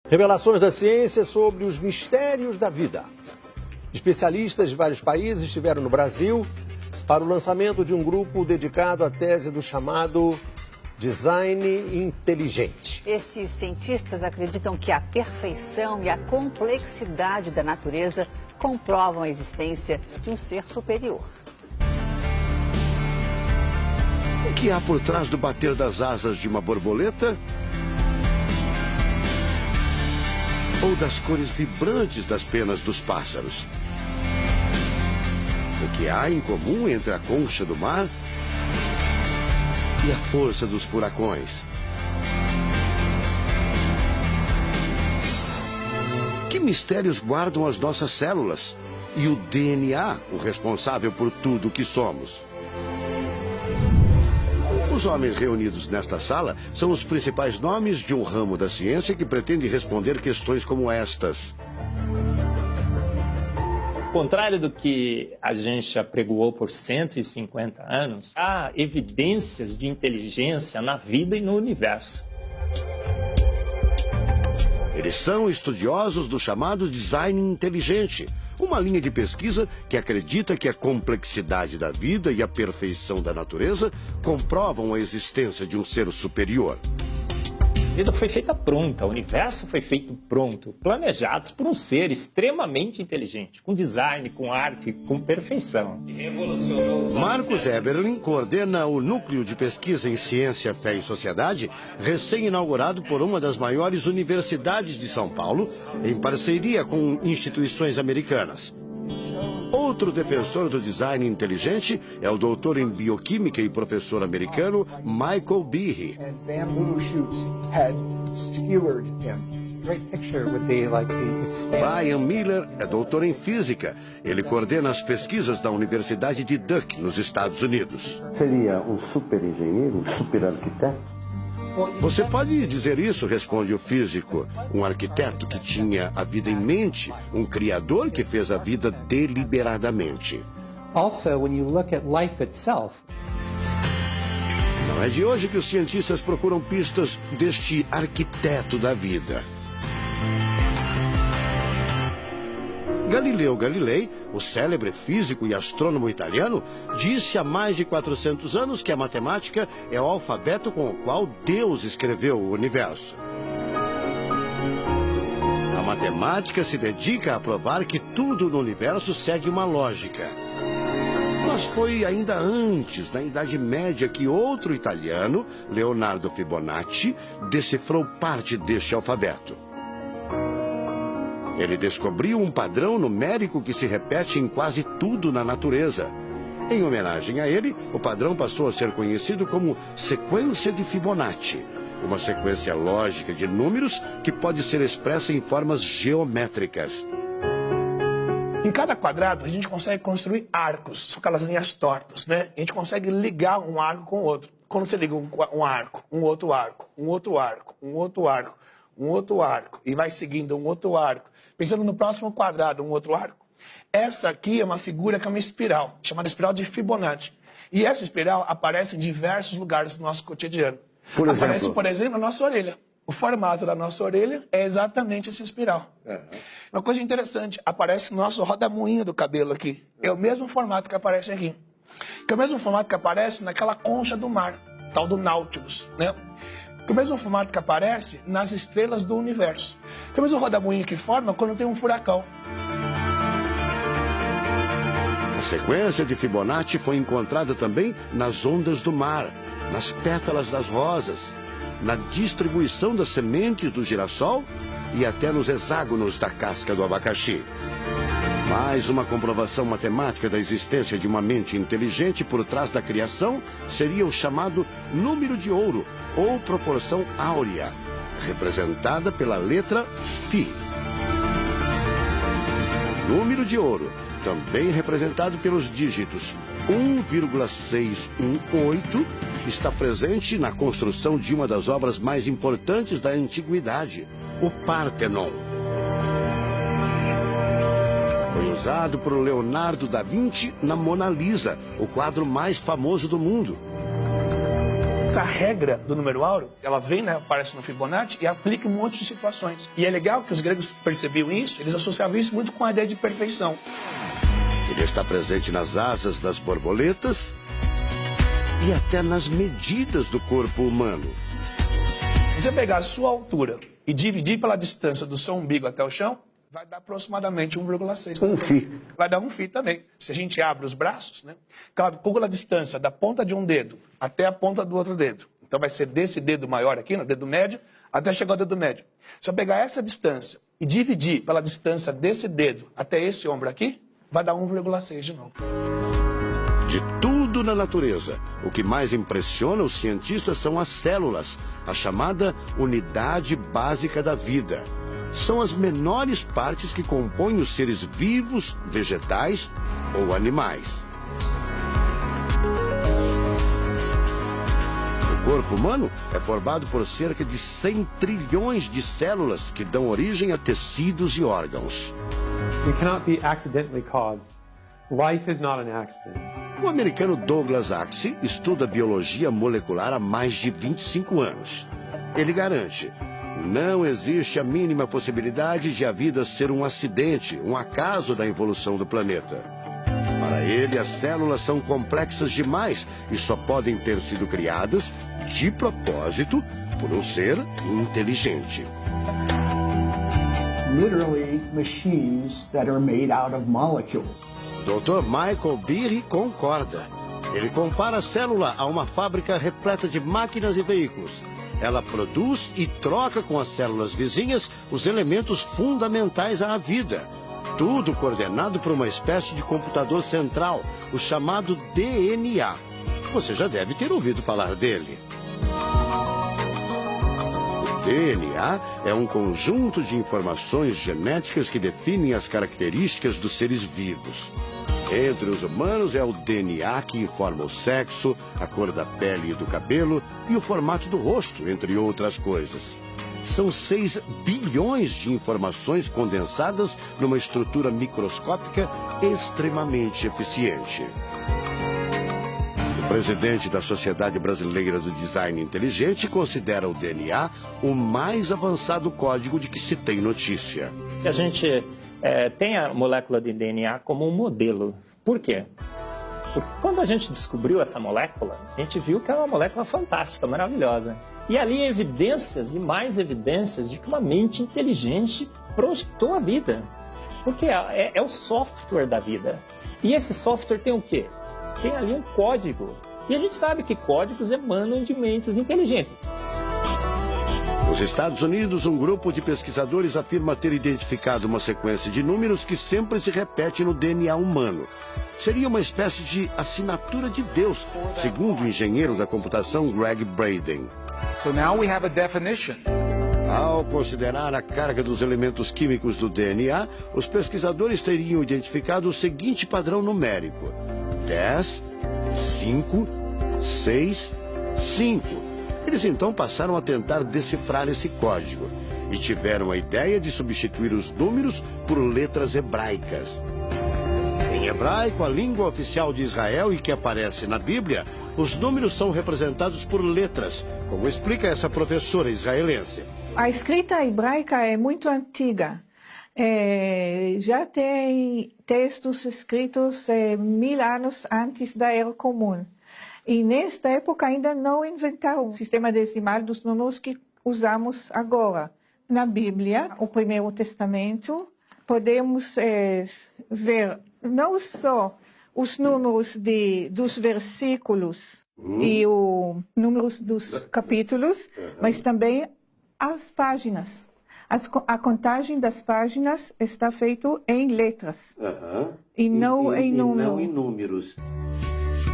Revelações da ciência sobre os mistérios da vida. Especialistas de vários países estiveram no Brasil para o lançamento de um grupo dedicado à tese do chamado design inteligente. Esses cientistas acreditam que a perfeição e a complexidade da natureza comprovam a existência de um ser superior. O que há por trás do bater das asas de uma borboleta? Ou das cores vibrantes das penas dos pássaros? O que há em comum entre a concha do mar e a força dos furacões? Que mistérios guardam as nossas células e o DNA, o responsável por tudo o que somos? Os homens reunidos nesta sala são os principais nomes de um ramo da ciência que pretende responder questões como estas. Ao contrário do que a gente já pregoou por 150 anos, há evidências de inteligência na vida e no universo. Eles são estudiosos do chamado design inteligente, uma linha de pesquisa que acredita que a complexidade da vida e a perfeição da natureza comprovam a existência de um ser superior. A vida foi feita pronta, o universo foi feito pronto, planejados por um ser extremamente inteligente, com design, com arte, com perfeição. Marcos Eberlin coordena o Núcleo de Pesquisa em Ciência, Fé e Sociedade, recém-inaugurado por uma das maiores universidades de São Paulo, em parceria com instituições americanas. Outro defensor do design inteligente é o doutor em bioquímica e professor americano Michael Behe. Brian Miller é doutor em física. Ele coordena as pesquisas da Universidade de Duke, nos Estados Unidos. Seria um super engenheiro, um super arquiteto? Você pode dizer isso, responde o físico. Um arquiteto que tinha a vida em mente, um criador que fez a vida deliberadamente. Also, when you look at life itself, não é de hoje que os cientistas procuram pistas deste arquiteto da vida. Galileu Galilei, o célebre físico e astrônomo italiano, disse há mais de 400 anos que a matemática é o alfabeto com o qual Deus escreveu o universo. A matemática se dedica a provar que tudo no universo segue uma lógica. Mas foi ainda antes, na Idade Média, que outro italiano, Leonardo Fibonacci, decifrou parte deste alfabeto. Ele descobriu um padrão numérico que se repete em quase tudo na natureza. Em homenagem a ele, o padrão passou a ser conhecido como sequência de Fibonacci, uma sequência lógica de números que pode ser expressa em formas geométricas. Em cada quadrado, a gente consegue construir arcos, são aquelas linhas tortas, né? A gente consegue ligar um arco com o outro. Quando você liga um arco, um outro arco, um outro arco, um outro arco, um outro arco, e vai seguindo um outro arco, pensando no próximo quadrado, um outro arco. Essa aqui é uma figura que é uma espiral, chamada espiral de Fibonacci. E essa espiral aparece em diversos lugares do nosso cotidiano. Aparece, por exemplo, na nossa orelha. O formato da nossa orelha é exatamente essa espiral. Uma coisa interessante, aparece no nosso rodamuinho do cabelo aqui. É o mesmo formato que aparece aqui. Que é o mesmo formato que aparece naquela concha do mar, tal do Nautilus, né? Que é o mesmo formato que aparece nas estrelas do universo. Que é o mesmo rodamuinho que forma quando tem um furacão. A sequência de Fibonacci foi encontrada também nas ondas do mar, nas pétalas das rosas, na distribuição das sementes do girassol e até nos hexágonos da casca do abacaxi. Mais uma comprovação matemática da existência de uma mente inteligente por trás da criação seria o chamado número de ouro, ou proporção áurea, representada pela letra Φ. O número de ouro, também representado pelos dígitos 1,618, está presente na construção de uma das obras mais importantes da antiguidade, o Partenon. Foi usado por Leonardo da Vinci na Mona Lisa, o quadro mais famoso do mundo. Essa regra do número áureo, ela vem, né, aparece no Fibonacci e aplica em um monte de situações. E é legal que os gregos percebiam isso, eles associavam isso muito com a ideia de perfeição. Ele está presente nas asas das borboletas e até nas medidas do corpo humano. Se você pegar a sua altura e dividir pela distância do seu umbigo até o chão, vai dar aproximadamente 1,6. Um φ. Vai dar um φ também. Se a gente abre os braços, né? Calcula a distância da ponta de um dedo até a ponta do outro dedo. Então vai ser desse dedo maior aqui, no dedo médio, até chegar ao dedo médio. Se eu pegar essa distância e dividir pela distância desse dedo até esse ombro aqui, vai dar 1,6 de novo. De tudo na natureza, o que mais impressiona os cientistas são as células, a chamada unidade básica da vida. São as menores partes que compõem os seres vivos, vegetais ou animais. O corpo humano é formado por cerca de 100 trilhões de células que dão origem a tecidos e órgãos. We cannot be accidentally caused. Life is not an accident. O americano Douglas Axie estuda biologia molecular há mais de 25 anos. Ele garante: não existe a mínima possibilidade de a vida ser um acidente, um acaso da evolução do planeta. Para ele, as células são complexas demais e só podem ter sido criadas de propósito por um ser inteligente. Literally machines that are made out of molecules. Dr. Michael Behe concorda. Ele compara a célula a uma fábrica repleta de máquinas e veículos. Ela produz e troca com as células vizinhas os elementos fundamentais à vida. Tudo coordenado por uma espécie de computador central, o chamado DNA. Você já deve ter ouvido falar dele. O DNA é um conjunto de informações genéticas que definem as características dos seres vivos. Entre os humanos é o DNA que informa o sexo, a cor da pele e do cabelo e o formato do rosto, entre outras coisas. São 6 bilhões de informações condensadas numa estrutura microscópica extremamente eficiente. O presidente da Sociedade Brasileira do Design Inteligente considera o DNA o mais avançado código de que se tem notícia. A gente tem a molécula de DNA como um modelo. Por quê? Porque quando a gente descobriu essa molécula, a gente viu que é uma molécula fantástica, maravilhosa. E ali evidências e mais evidências de que uma mente inteligente projetou a vida. Porque é o software da vida. E esse software tem o quê? Tem ali um código. E a gente sabe que códigos emanam de mentes inteligentes. Nos Estados Unidos, um grupo de pesquisadores afirma ter identificado uma sequência de números que sempre se repete no DNA humano. Seria uma espécie de assinatura de Deus, segundo o engenheiro da computação Greg Braden. So now we have a definition. Ao considerar a carga dos elementos químicos do DNA, os pesquisadores teriam identificado o seguinte padrão numérico: 10, 5, 6, 5. Eles então passaram a tentar decifrar esse código e tiveram a ideia de substituir os números por letras hebraicas. Em hebraico, a língua oficial de Israel e que aparece na Bíblia, os números são representados por letras, como explica essa professora israelense. A escrita hebraica é muito antiga. Já tem textos escritos 1000 anos antes da Era Comum. E nesta época ainda não inventaram o sistema decimal dos números que usamos agora. Na Bíblia, o Primeiro Testamento, podemos ver não só os números dos versículos e os números dos capítulos, mas também as páginas. A contagem das páginas está feita em letras e não em números.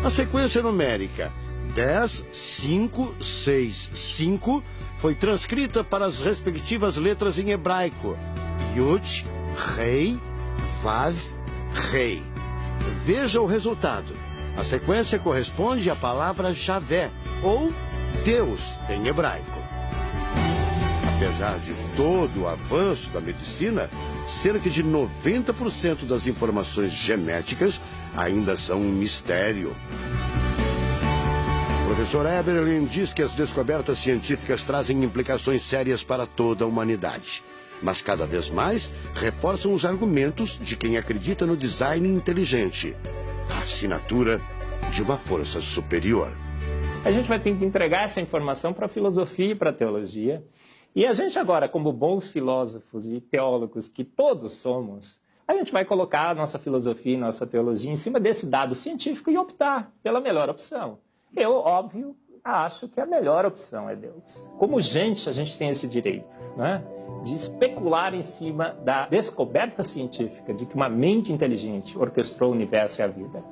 A sequência numérica 10, 5, 6, 5 foi transcrita para as respectivas letras em hebraico: Yud, Rei, Vav, Rei. Veja o resultado. A sequência corresponde à palavra Javé, ou Deus, em hebraico. Apesar de todo o avanço da medicina, cerca de 90% das informações genéticas ainda são um mistério. O professor Eberlin diz que as descobertas científicas trazem implicações sérias para toda a humanidade. Mas cada vez mais reforçam os argumentos de quem acredita no design inteligente, a assinatura de uma força superior. A gente vai ter que entregar essa informação para a filosofia e para a teologia. E a gente agora, como bons filósofos e teólogos que todos somos, a gente vai colocar a nossa filosofia e nossa teologia em cima desse dado científico e optar pela melhor opção. Eu, óbvio, acho que a melhor opção é Deus. Como gente, a gente tem esse direito, né, de especular em cima da descoberta científica de que uma mente inteligente orquestrou o universo e a vida.